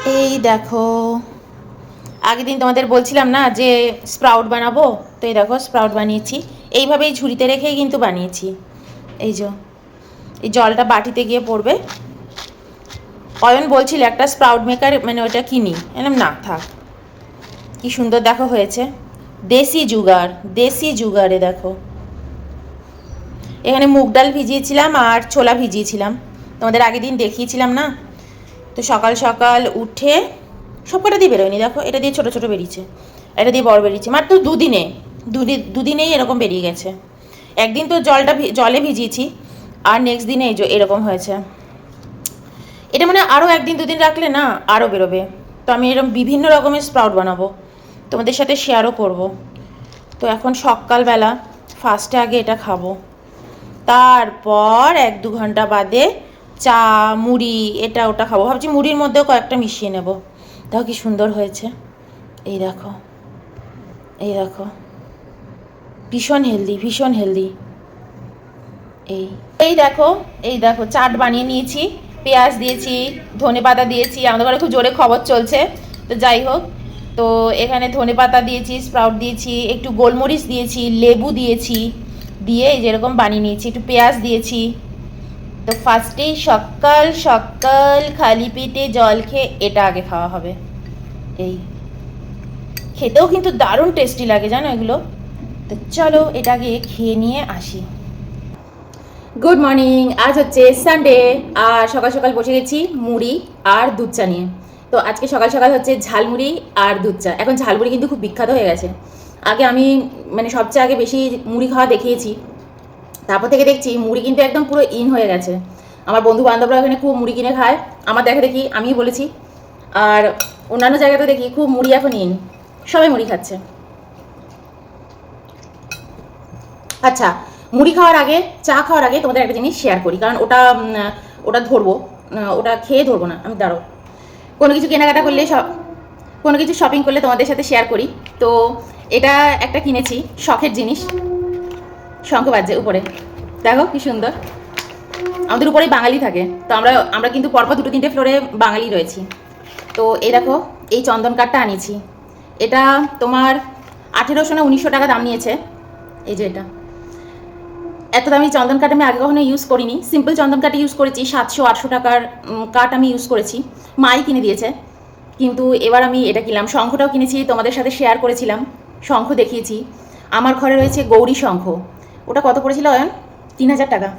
এই দেখো, আগের দিন তোমাদের বলছিলাম না যে স্প্রাউট বানাবো, তো এই দেখো স্প্রাউট বানিয়েছি। এইভাবেই ঝুড়িতে রেখেই কিন্তু বানিয়েছি। এই যে এই জলটা বাটিতে গিয়ে পড়বে। অয়ন বলছিল একটা স্প্রাউট মেকার মানে ওটা কিনি, এরকম না থাক। কি সুন্দর দেখো হয়েছে, দেশি জুগাড়, দেশি জুগাড়ে দেখো। এখানে মুগ ডাল ভিজিয়েছিলাম আর ছোলা ভিজিয়েছিলাম, তোমাদের আগের দিন দেখিয়েছিলাম না। তো সকাল সকাল উঠে সব কটা দিয়ে বেরোয়নি, দেখো এটা দিয়ে ছোটো ছোটো বেরিয়েছে, এটা দিয়ে বড় বেরিয়েছে, মাত্র দুদিনেই এরকম বেরিয়ে গেছে। একদিন তো জলে ভিজিয়েছি, আর নেক্সট দিনে এই যে এরকম হয়েছে। এটা মানে আরও একদিন দুদিন রাখলে না আরও বেরোবে। তো আমি এরকম বিভিন্ন রকমের স্প্রাউট বানাবো, তোমাদের সাথে শেয়ারও করব। তো এখন সকালবেলা ফার্স্টে আগে এটা খাবো, তারপর 1-2 ঘন্টা বাদে চা মুড়ি এটা ওটা খাবো। ভাবছি মুড়ির মধ্যেও কয়েকটা মিশিয়ে নেব। দেখো কি সুন্দর হয়েছে, এই দেখো, এই দেখো, ভীষণ হেলদি, ভীষণ হেলদি। এই এই দেখো, এই দেখো চাট বানিয়ে নিয়েছি, পেঁয়াজ দিয়েছি, ধনেপাতা দিয়েছি। আমাদের ঘরে খুব জোরে খবর চলছে, তো যাই হোক। তো এখানে ধনেপাতা দিয়েছি, স্প্রাউট দিয়েছি, একটু গোলমরিচ দিয়েছি, লেবু দিয়েছি, দিয়ে এই যেরকম বানিয়ে নিয়েছি, একটু পেঁয়াজ দিয়েছি। তো ফার্স্টেই সকাল সকাল খালি পেটে জল খেয়ে এটা আগে খাওয়া হবে। এই খেতেও কিন্তু দারুণ টেস্টি লাগে জানো এগুলো। তো চলো এটা আগে খেয়ে নিয়ে আসি। গুড মর্নিং, আজ হচ্ছে সানডে, আর সকাল সকাল বসে গেছি মুড়ি আর দুধ চা নিয়ে। তো আজকে সকাল সকাল হচ্ছে ঝালমুড়ি আর দুধ চা। এখন ঝালমুড়ি কিন্তু খুব বিখ্যাত হয়ে গেছে। আগে আমি মানে সবচেয়ে আগে বেশি মুড়ি খাওয়া দেখিয়েছি, তারপর থেকে দেখছি মুড়ি কিন্তু একদম পুরো ইন হয়ে গেছে। আমার বন্ধু বান্ধবরা এখানে খুব মুড়ি কিনে খায়, আমার দেখা দেখি আমিই বলেছি। আর অন্যান্য জায়গাতে দেখি খুব মুড়ি এখন ইন, সবাই মুড়ি খাচ্ছে। আচ্ছা, মুড়ি খাওয়ার আগে চা খাওয়ার আগে তোমাদের একটা জিনিস শেয়ার করি, কারণ ওটা ওটা ধরবো, ওটা খেয়ে ধরবো না আমি, দাঁড়ো। কোনো কিছু কেনাকাটা করলে কোনো কিছু শপিং করলে তোমাদের সাথে শেয়ার করি। তো এটা একটা কিনেছি, শখের জিনিস, শঙ্খ বাজছে উপরে, দেখো কি সুন্দর। আমাদের উপরেই বাঙালি থাকে, তো আমরা আমরা কিন্তু পরপর 2-3টে ফ্লোরে বাঙালি রয়েছি। তো এই দেখো, এই চন্দন কাঠটা আনিয়েছি। এটা তোমার 1800 না 1900 টাকা দাম নিয়েছে। এই যে এটা, এত দামি চন্দন কাঠ আমি আগে কখনো ইউজ করিনি। সিম্পল চন্দন কাঠ ইউজ করেছি, 700-800 টাকার কাঠ আমি ইউজ করেছি, মাই কিনে দিয়েছে। কিন্তু এবার আমি এটা কিনলাম। শঙ্খটাও কিনেছি, তোমাদের সাথে শেয়ার করেছিলাম, শঙ্খ দেখিয়েছি। আমার ঘরে রয়েছে গৌরী শঙ্খ। ওটা কত পড়েছিল অয়ন? 3000 টাকা,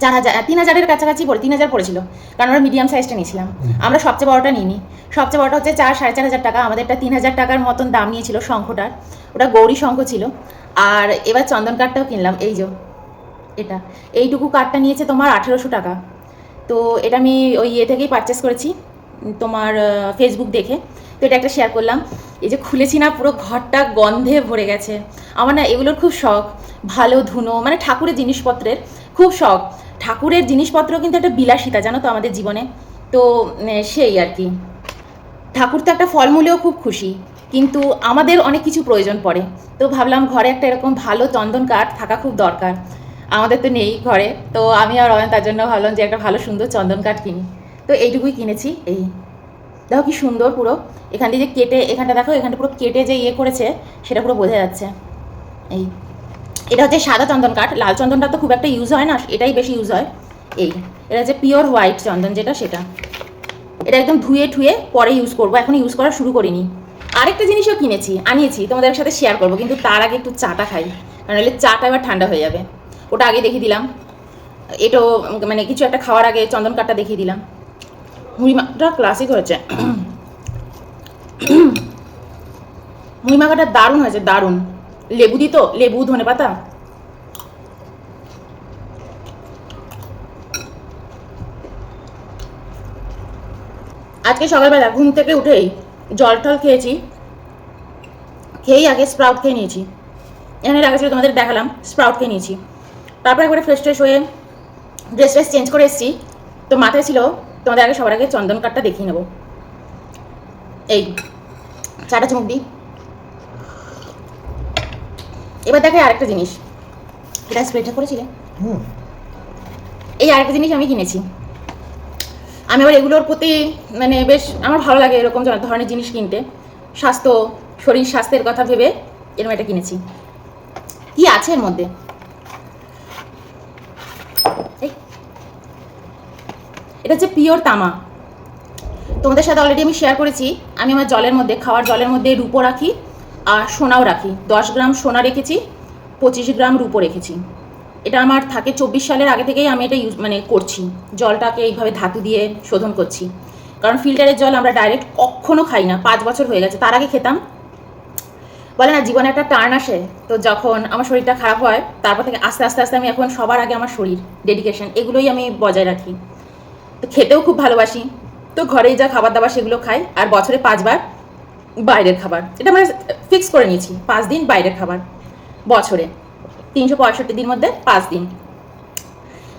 4000, 3000-এর কাছাকাছি পড়ে, 3000 পড়েছিল, কারণ আমরা মিডিয়াম সাইজটা নিয়েছিলাম। আমরা সবচেয়ে বড়টা নিইনি, সবচেয়ে বড়টা হচ্ছে 4-4500 টাকা, আমাদেরটা 3000 টাকার মতন দাম নিয়েছিল শঙ্খটার। ওটা গৌরী শঙ্খ ছিল। আর এবার চন্দন কাঠটাও কিনলাম, এই যে এটা, এইটুকু কাঠটা নিয়েছে তোমার 1800 টাকা। তো এটা আমি ওই ইয়ে থেকেই পারচেস করেছি, তোমার ফেসবুক দেখে। তো এটা একটা শেয়ার করলাম। এই যে খুলেছি না, পুরো ঘরটা গন্ধে ভরে গেছে। আমার না এগুলোর খুব শখ, ভালো ধুনো মানে ঠাকুরের জিনিসপত্রের খুব শখ। ঠাকুরের জিনিসপত্র কিন্তু একটা বিলাসিতা জানো তো আমাদের জীবনে। তো সেই আর কি, ঠাকুর তো একটা ফলমূলেও খুব খুশি, কিন্তু আমাদের অনেক কিছু প্রয়োজন পড়ে। তো ভাবলাম ঘরে একটা এরকম ভালো চন্দন কাঠ থাকা খুব দরকার। আমাদের তো নেই ঘরে, তো আমি আর অয়ন তার জন্য ভাবলাম যে একটা ভালো সুন্দর চন্দন কাঠ কিনি। তো এইটুকুই কিনেছি। এই দেখো কি সুন্দর, পুরো এখান দিয়ে যে কেটে, এখানটা দেখো, এখানটা পুরো কেটে যে ইয়ে করেছে সেটা পুরো বোঝা যাচ্ছে। এই এটা হচ্ছে সাদা চন্দন কাঠ, লাল চন্দনটা তো খুব একটা ইউজ হয় না, এটাই বেশি ইউজ হয়। এই এটা হচ্ছে পিওর হোয়াইট চন্দন, যেটা সেটা। এটা একদম ধুয়ে ঠুয়ে পরে ইউজ করবো, এখন ইউজ করা শুরু করিনি। আরেকটা জিনিসও আনিয়েছি তোমাদের সাথে শেয়ার করবো, কিন্তু তার আগে একটু চাটা খাই, কারণ নাহলে চাটা এবার ঠান্ডা হয়ে যাবে। ওটা আগে দেখিয়ে দিলাম, এটাও মানে কিছু একটা খাওয়ার আগে চন্দন কাঠটা দেখিয়ে দিলাম। মুড়ি মাখাটা ক্লাসিক হয়েছে, মুড়ি মাখাটা দারুণ হয়েছে, দারুণ। লেবু দিত, লেবু ধনেপাতা। আজকে সকালবেলা ঘুম থেকে উঠেই জল টল খেয়েছি, খেয়েই আগে স্প্রাউট খেয়ে নিয়েছি। এখানে রাখা ছিল, তোমাদের দেখালাম, স্প্রাউট খেয়ে নিয়েছি। তারপরে একবারে ফ্রেশ ট্রেশ হয়ে ড্রেস ট্রেস চেঞ্জ করে এসেছি। তো মাথায় ছিল তোমাদের আগে সবার আগে চন্দন কাঠটা দেখিয়ে নেবো। এই চাটা চুমুক দিই। এবার দেখে আরেকটা জিনিস, এটা স্প্রেটা করেছিলে, এই আরেকটা জিনিস আমি কিনেছি। আমি আবার এগুলোর প্রতি মানে বেশ আমার ভালো লাগে এরকম ধরনের জিনিস কিনতে, শরীর স্বাস্থ্যের কথা ভেবে এরকম এটা কিনেছি। কি আছে এর মধ্যে? এটা হচ্ছে পিওর তামা। তোমাদের সাথে অলরেডি আমি শেয়ার করেছি, আমি আমার জলের মধ্যে, খাওয়ার জলের মধ্যে রূপো রাখি আর সোনাও রাখি। 10 গ্রাম সোনা রেখেছি, 25 গ্রাম রূপো রেখেছি। এটা আমার থাকে 24 সালের আগে থেকেই আমি এটা করছি। জলটাকে এইভাবে ধাতু দিয়ে শোধন করছি, কারণ ফিল্টারের জল আমরা ডাইরেক্ট কখনো খাই না। 5 বছর হয়ে গেছে, তার আগে খেতাম। বলে না জীবনে একটা টার্ন আসে, তো যখন আমার শরীরটা খারাপ হয় তারপর থেকে আস্তে আস্তে আস্তে আমি এখন সবার আগে আমার শরীর, ডেডিকেশন, এগুলোই আমি বজায় রাখি। তো খেতেও খুব ভালোবাসি, তো ঘরেই যা খাবার দাবার সেগুলো খাই। আর বছরে 5 বার বাইরের খাবার, এটা আমরা ফিক্স করে নিয়েছি। 5 দিন বাইরের খাবার বছরে, 365 দিন মধ্যে 5 দিন।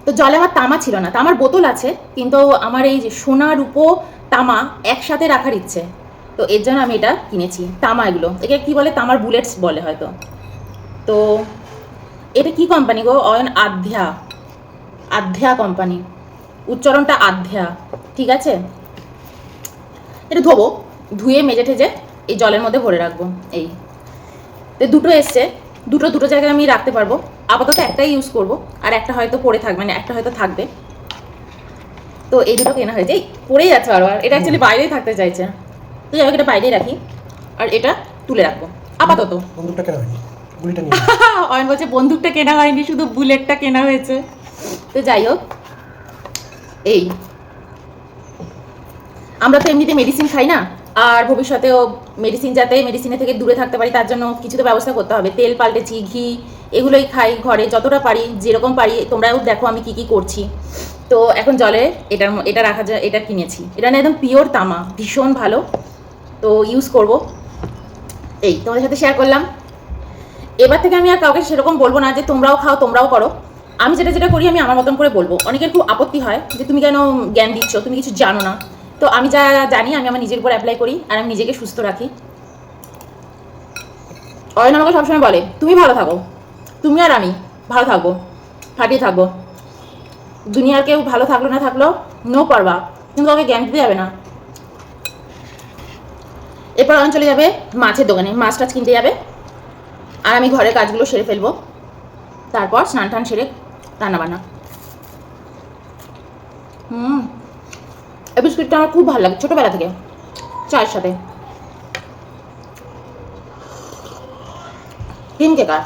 তো জলে আমার তামা ছিল না, তামার বোতল আছে, কিন্তু আমার এই যে সোনা রূপো তামা একসাথে রাখার ইচ্ছে, তো এর জন্য আমি এটা কিনেছি। তামা, এগুলো একে কি বলে, তামার বুলেটস বলে হয়তো। তো এটা কি কোম্পানি গো? অয়ন আধ্যা কোম্পানি, উচ্চারণটা আধ্যা, ঠিক আছে। এটা ধোবো, ধুয়ে মেজে ঠেজে এই জলের মধ্যে ভরে রাখবো। এই তো দুটো এসছে, দুটো জায়গায় আমি রাখতে পারবো। আপাতত একটাই ইউজ করব, আর একটা হয়তো পড়ে থাকবে, মানে একটা হয়তো থাকবে। তো এই দুটো কেনা হয়েছে, এই পড়েই যাচ্ছে বারবার। এটা অ্যাকচুয়ালি বাইরেই থাকতে চাইছে, তো যাই হোক এটা বাইরেই রাখি, আর এটা তুলে রাখবো আপাতত। বন্দুকটা কেনা হয়নি, গুলিটা নিয়ে অয়ন বলছে বন্দুকটা কেনা হয়নি, শুধু বুলেটটা কেনা হয়েছে। তো যাই হোক, এই আমরা তো এমনিতে মেডিসিন খাই না, আর ভবিষ্যতেও মেডিসিনের থেকে দূরে থাকতে পারি, তার জন্য কিছু তো ব্যবস্থা করতে হবে। তেল পাল্টেছি, ঘি, এগুলোই খাই ঘরে যতটা পারি, যেরকম পারি। তোমরাও দেখো আমি কি করছি। তো এখন জলে এটা রাখা যায়, এটা কিনেছি। এটা না একদম পিওর তামা, ভীষণ ভালো, তো ইউজ করব। এই তোমাদের সাথে শেয়ার করলাম। এবার থেকে আমি আর কাউকে সেরকম বলবো না যে তোমরাও খাও, তোমরাও করো। আমি যেটা করি আমি আমার মতন করে বলবো। অনেকের খুব আপত্তি হয় যে তুমি কেন জ্ঞান দিচ্ছ, তুমি কিছু জানো না। তো আমি যা জানি আমি আমার নিজের উপর অ্যাপ্লাই করি, আর আমি নিজেকে সুস্থ রাখি। অয়ন আমাকে সবসময় বলে তুমি ভালো থাকো, তুমি আর আমি ভালো থাকবো, ফাটিয়ে থাকবো। দুনিয়ার কেউ ভালো থাকলো না থাকলো নো পারবা, কিন্তু ওকে জ্ঞান দিতে যাবে না। এরপর অয়ন চলে যাবে মাছের দোকানে, মাছ টাছ কিনতে যাবে, আর আমি ঘরের কাজগুলো সেরে ফেলবো। তারপর স্নান টান সেরে রান্নাবান্না। এই বিস্কুটটা আমার খুব ভালো লাগে ছোটোবেলা থেকে, চায়ের সাথে। ক্রিম কেকার।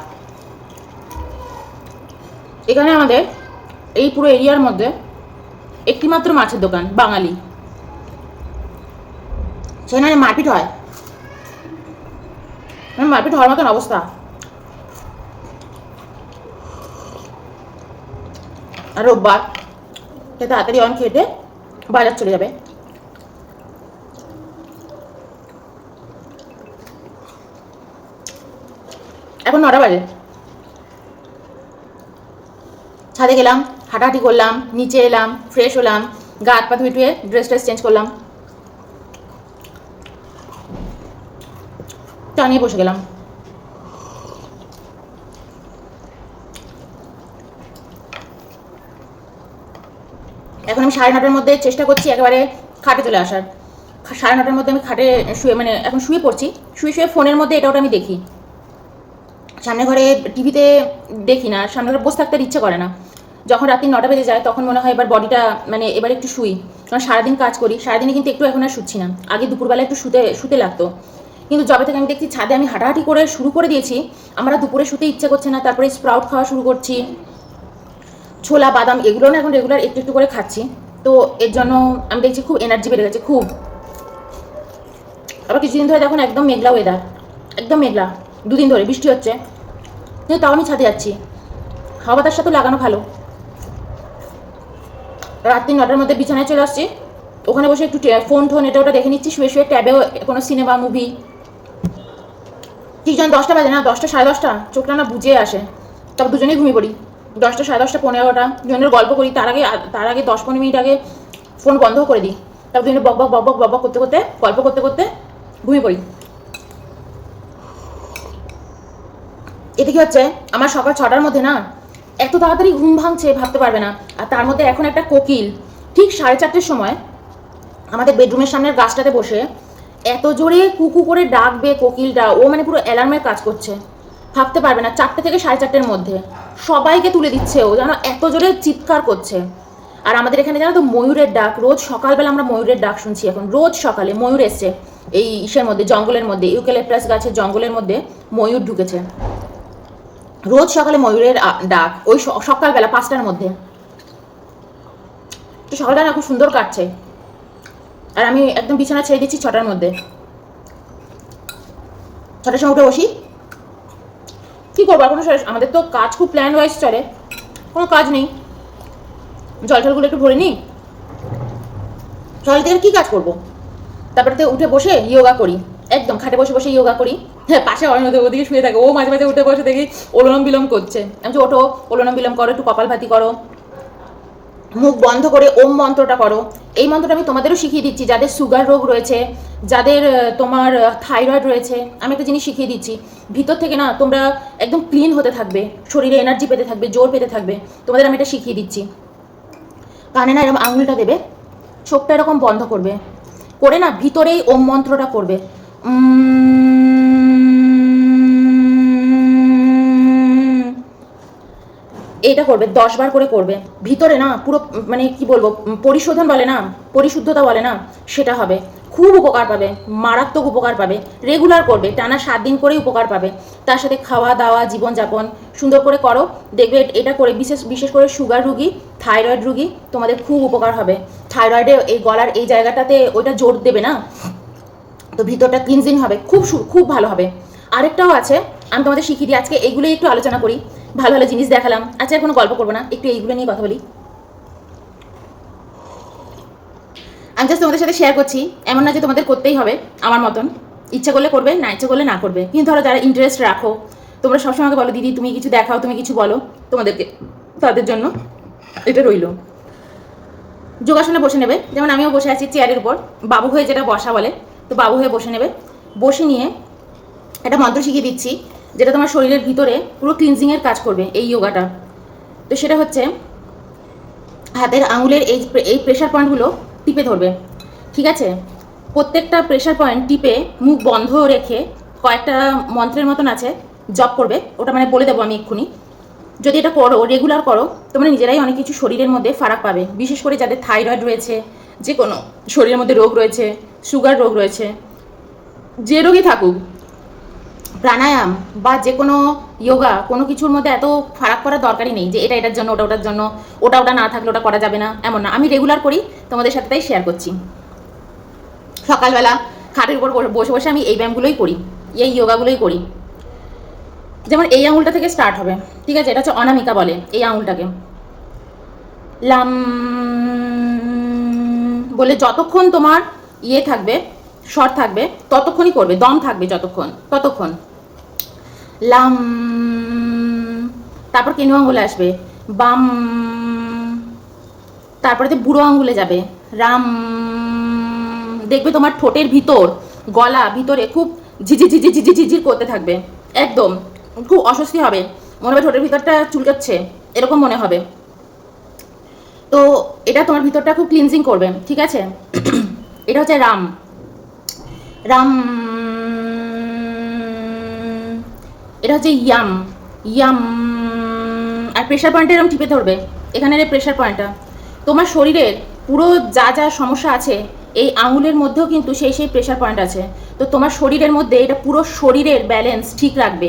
এখানে আমাদের এই পুরো এরিয়ার মধ্যে একটি মাত্র মাছের দোকান, বাঙালি। সেখানে মারপিট হয়, মারপিট হওয়ার মতন অবস্থা। আর রোববার তাড়াতাড়ি অন খেতে বাজার চলে যাবে। এখন 9টা বাজে, ছাদে গেলাম, হাঁটাহাঁটি করলাম, নিচে এলাম, ফ্রেশ হলাম, গা হাত পা ধুয়ে ড্রেস চেঞ্জ করলাম, চা নিয়ে বসে গেলাম। এখন আমি 9:30টার মধ্যে চেষ্টা করছি একেবারে খাটে চলে আসার। 9:30টার মধ্যে আমি খাটে শুয়ে, মানে এখন শুয়ে পড়ছি, শুয়ে ফোনের মধ্যে এটা ওটা আমি দেখি। সামনে ঘরে টিভিতে দেখি না, সামনে ঘরে বসে থাকতে ইচ্ছে করে না। যখন রাত্রি 9টা বেজে যায় তখন মনে হয় এবার বডিটা, মানে এবার একটু শুই, কারণ সারাদিন কাজ করি। সারাদিনে কিন্তু একটু এখন আর শুচ্ছি না, আগে দুপুরবেলা একটু শুতে লাগতো, কিন্তু যবে থেকে আমি দেখছি ছাদে আমি হাঁটাহাঁটি করে শুরু করে দিয়েছি, আমার দুপুরে শুতে ইচ্ছে করছে না। তারপরে স্প্রাউট খাওয়া শুরু করছি, ছোলা বাদাম এগুলো না এখন রেগুলার একটু একটু করে খাচ্ছি। তো এর জন্য আমি দেখছি খুব এনার্জি বেড়ে গেছে খুব। আবার কিছুদিন ধরে দেখুন একদম মেঘলা ওয়েদার, একদম মেঘলা, 2 দিন ধরে বৃষ্টি হচ্ছে, কিন্তু তাও আমি ছাদে যাচ্ছি। হাওয়া বাতাসটা তো লাগানো ভালো। রাত্রি 9টার মধ্যে বিছানায় চলে আসছি, ওখানে বসে একটু ফোন এটা ওটা দেখে নিচ্ছি, শুয়ে ট্যাবেও কোনো সিনেমা মুভি। ঠিক যখন 10টা বাজে না, 10টা 10:30, চোখটা না বুঝে আসে, তারপর দুজনেই ঘুমিয়ে পড়ি। 10টা 10:30 15টা দুজনের গল্প করি, তার আগে 10-15 মিনিট আগে ফোন বন্ধ করে দিই। তারপর দুজনে বক বক করতে গল্প করতে ঘুমিয়ে পড়ি। এতে কি হচ্ছে, আমার সকাল 6টার মধ্যে না এত তাড়াতাড়ি ঘুম ভাঙছে ভাবতে পারবে না। আর তার মধ্যে এখন একটা কোকিল ঠিক 4:30টার সময় আমাদের বেডরুমের সামনের গাছটাতে বসে এত জোরে কুকু করে ডাকবে কোকিলটা, ও মানে পুরো অ্যালার্মের কাজ করছে, ভাবতে পারবে না। 4টে থেকে 4:30-এর মধ্যে সবাইকে তুলে দিচ্ছে ও, যেন এত জোরে চিৎকার করছে। আর আমাদের এখানে জানো তো ময়ূরের ডাক, রোজ সকালবেলা আমরা ময়ূরের ডাক শুনছি এখন, রোজ সকালে ময়ূর এসছে এই ইসের মধ্যে, জঙ্গলের মধ্যে, ইউক্যালিপটাস গাছের জঙ্গলের মধ্যে ময়ূর ঢুকেছে। রোজ সকালে ময়ূরের ডাক, ওই সকালবেলা 5টার মধ্যে। তো সকালটা না খুব সুন্দর কাটছে। আর আমি একদম বিছানা ছেড়ে দিচ্ছি 6টার মধ্যে। 6টার সময় উঠে বসি, কি করবো আর কোনো, আমাদের তো কাজ খুব প্ল্যান ওয়াইজ চলে, কোনো কাজ নেই, জল টলগুলো একটু ভরে নিই, জল থেকে কী কাজ করবো। তারপরে তো উঠে বসে ইয়োগা করি, একদম খাটে বসে বসে ইয়োগা করি। হ্যাঁ, পাশে অনেক ওদিকে শুয়ে থাকে, ও মাঝে মাঝে উঠে বসে দেখি ওলনম বিলম করছে। আমি বলছি ওঠো, ওলনম বিলম করো, একটু কপালভাতি করো, মুখ বন্ধ করে ওম মন্ত্রটা করো। এই মন্ত্রটা আমি তোমাদেরও শিখিয়ে দিচ্ছি, যাদের সুগার রোগ রয়েছে, যাদের তোমার থাইরয়েড রয়েছে, আমি একটা জিনিস শিখিয়ে দিচ্ছি। ভিতর থেকে না তোমরা একদম ক্লিন হতে থাকবে, শরীরে এনার্জি পেতে থাকবে, জোর পেতে থাকবে, তোমাদের আমি এটা শিখিয়ে দিচ্ছি। কানে না এরকম আঙুলটা দেবে, চোখটা এরকম বন্ধ করবে, করে না ভিতরেই ওম মন্ত্রটা করবে। এটা করবে 10 বার করে করবে, ভিতরে না পুরো মানে কি বলবো, পরিশোধন বলে না, পরিশুদ্ধতা বলে না, সেটা হবে। খুব উপকার পাবে, মারাত্মক উপকার পাবে। রেগুলার করবে, টানা 7 দিন করেই উপকার পাবে। তার সাথে খাওয়া দাওয়া, জীবনযাপন সুন্দর করে করো, দেখবে এটা করে বিশেষ করে সুগার রুগী, থাইরয়েড রুগী, তোমাদের খুব উপকার হবে। থাইরয়েডে এই গলার এই জায়গাটাতে ওইটা জোর দেবে না, তো ভিতরটা ক্লিনজিং হবে, খুব ভালো হবে। আরেকটাও আছে, আমি তোমাদের শিখিয়ে দিই। আজকে এইগুলোই একটু আলোচনা করি, ভালো ভালো জিনিস দেখালাম। আচ্ছা, আর কোনো গল্প করবো না, একটু এইগুলো নিয়ে কথা বলি। আমি জাস্ট তোমাদের সাথে শেয়ার করছি, এমন না যে তোমাদের করতেই হবে আমার মতন, ইচ্ছা করলে করবে, না ইচ্ছা করলে না করবে। কিন্তু ধরো যারা ইন্টারেস্ট রাখো, তোমরা সবসময় আমাকে বলো দিদি তুমি কিছু দেখাও, তুমি কিছু বলো, তোমাদেরকে, তাদের জন্য এটা রইলো। যোগাসনে বসে নেবে, যেমন আমিও বসে আছি চেয়ারের উপর, বাবু হয়ে যেটা বসা বলে, তো বাবু হয়ে বসে নেবে। বসে নিয়ে একটা মন্ত্র শিখিয়ে দিচ্ছি, যেটা তোমার শরীরের ভিতরে পুরো ক্লিনজিংয়ের কাজ করবে এই যোগাটা। তো সেটা হচ্ছে হাতের আঙুলের এই প্রেশার পয়েন্টগুলো টিপে ধরবে, ঠিক আছে? প্রত্যেকটা প্রেশার পয়েন্ট টিপে মুখ বন্ধ রেখে কয়েকটা মন্ত্রের মতন আছে, জপ করবে, ওটা মানে বলে দেবো আমি এক্ষুনি। যদি এটা করো, রেগুলার করো, তোমরা নিজেরাই অনেক কিছু শরীরের মধ্যে ফারাক পাবে। বিশেষ করে যাদের থাইরয়েড রয়েছে, যে কোনো শরীরের মধ্যে রোগ রয়েছে, সুগার রোগ রয়েছে, যে রোগই থাকুক, প্রাণায়াম বা যে কোনো যোগা, কোনো কিছুর মধ্যে এত ফারাক করার দরকারই নেই যে এটা এটার জন্য, ওটা ওটার জন্য, ওটা না থাকলে ওটা করা যাবে না, এমন না। আমি রেগুলার করি, তোমাদের সাথে তাই শেয়ার করছি। সকালবেলা খাটের উপর বসে বসে আমি এই ব্যায়ামগুলোই করি, এই যোগাগুলোই করি। যেমন এই আঙুলটা থেকে স্টার্ট হবে, ঠিক আছে? এটা হচ্ছে অনামিকা বলে এই আঙুলটাকে। লাম বলে যতক্ষণ তোমার ইয়ে থাকবে, স্বর থাকবে, ততক্ষণই করবে, দম থাকবে যতক্ষণ, ততক্ষণ। লাম, তারপর কেনু আঙুলে আসবে, বাম, তারপরে তো বুড়ো আঙুলে যাবে, রাম। দেখবে তোমার ঠোঁটের ভিতর, গলা ভিতরে খুব ঝিঝির করতে থাকবে, একদম খুব অস্বস্তি হবে, মনে হবে ঠোঁটের ভিতরটা চুলকাচ্ছে, এরকম মনে হবে। তো এটা তোমার ভিতরটা খুব ক্লিনজিং করবে, ঠিক আছে? এটা হচ্ছে রাম, রাম। এটা হচ্ছে ইয়াম, ইয়াম। আর প্রেশার পয়েন্টটা এরকম টিপে ধরবে, এখানের এই প্রেশার পয়েন্টটা তোমার শরীরের পুরো যা যা সমস্যা আছে, এই আঙুলের মধ্যেও কিন্তু সেই প্রেশার পয়েন্ট আছে। তো তোমার শরীরের মধ্যে এটা পুরো শরীরের ব্যালেন্স ঠিক রাখবে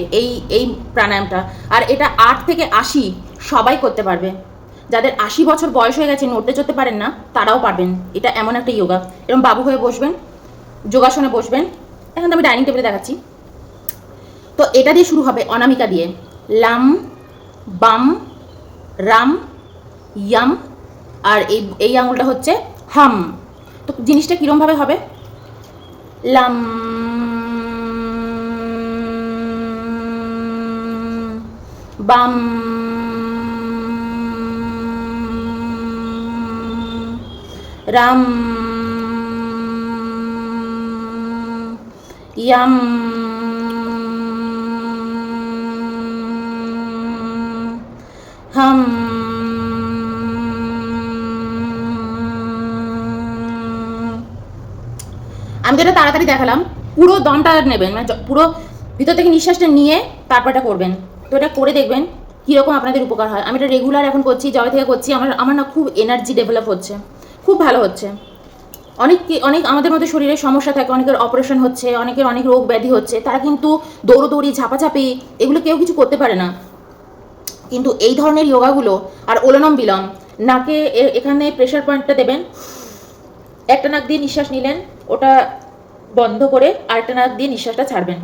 এই প্রাণায়ামটা। আর এটা 8 থেকে 80 সবাই করতে পারবে। যাদের 80 বছর বয়স হয়ে গেছে, নড়তে চড়তে পারেন না, তারাও পারবেন। এটা এমন একটা যোগা। এরকম বাবু হয়ে বসবেন, যোগাসনে বসবেন। এখন তো আমি ডাইনিং টেবিলে দেখাচ্ছি। তো এটা দিয়ে শুরু হবে, অনামিকা দিয়ে, লাম, বাম, রাম, ইয়াম। আর এই আঙুলটা হচ্ছে হাম। তো জিনিসটা কীরমভাবে হবে, লাম, বাম, রাম, ইয়াম, হাম। আমি যেটা তাড়াতাড়ি দেখালাম, পুরো দমটা নেবেন, মানে পুরো ভিতর থেকে নিঃশ্বাসটা নিয়ে তারপর এটা করবেন। তো এটা করে দেখবেন কীরকম আপনাদের উপকার হয়। আমি এটা রেগুলার এখন করছি, জয় থেকে করছি, আমার না খুব এনার্জি ডেভেলপ হচ্ছে, খুব ভালো হচ্ছে। অনেক আমাদের মধ্যে শরীরে সমস্যা থাকে, অনেকের অপারেশন হচ্ছে, অনেকের অনেক রোগ ব্যাধি হচ্ছে, তারা কিন্তু দৌড়োদৌড়ি ঝাপাঝাপি এগুলো কেউ কিছু করতে পারে না। কিন্তু এই ধরনের যোগাগুলো আর অনুলোম বিলোম, নাকে এখানে প্রেশার পয়েন্টটা দেবেন, একটা নাক দিয়ে নিঃশ্বাস নিলেন, ওটা বন্ধ করে আরেকটা নাক দিয়ে নিঃশ্বাসটা ছাড়বেন।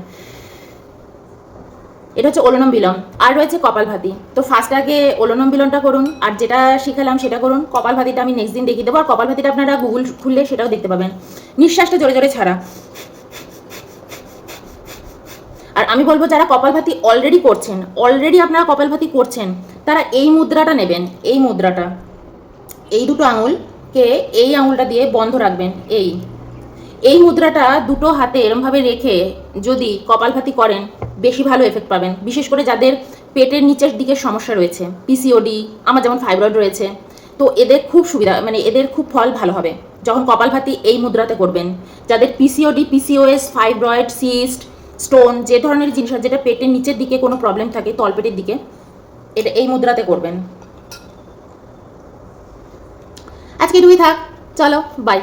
এটা হচ্ছে অনুলোম বিলোম। আর রয়েছে কপালভাতি। তো ফার্স্ট আগে অনুলোম বিলোমটা করুন, আর যেটা শিখালাম সেটা করুন। কপালভাতিটা আমি নেক্সট দিন দেখিয়ে দেবো, আর কপালভাতিটা আপনারা গুগল খুললে সেটাও দেখতে পাবেন। নিঃশ্বাসটা জোরে জোরে ছাড়া। আর আমি বলবো যারা কপালভাতি অলরেডি করছেন, আপনারা কপালভাতি করছেন, তারা এই মুদ্রাটা নেবেন, এই মুদ্রাটা, এই দুটো আঙুলকে এই আঙুলটা দিয়ে বন্ধ রাখবেন। এই মুদ্রাটা দুটো হাতে এরমভাবে রেখে যদি কপালভাতি করেন বেশি ভালো এফেক্ট পাবেন। বিশেষ করে যাদের পেটের নিচের দিকে সমস্যা রয়েছে, পিসিওডি, আমার যেমন ফাইব্রয়েড রয়েছে, তো এদের খুব সুবিধা, মানে এদের খুব ফল ভালো হবে যখন কপালভাতি এই মুদ্রাতে করবেন। যাদের PCOD, PCOS, fibroid, cyst, stone, যে ধরনের জিনিস যেটা পেটের নিচের দিকে কোনো প্রবলেম থাকে, তলপেটের দিকে, এটা এই মুদ্রাতে করবেন। আজকে এটুকুই থাক, চলো বাই।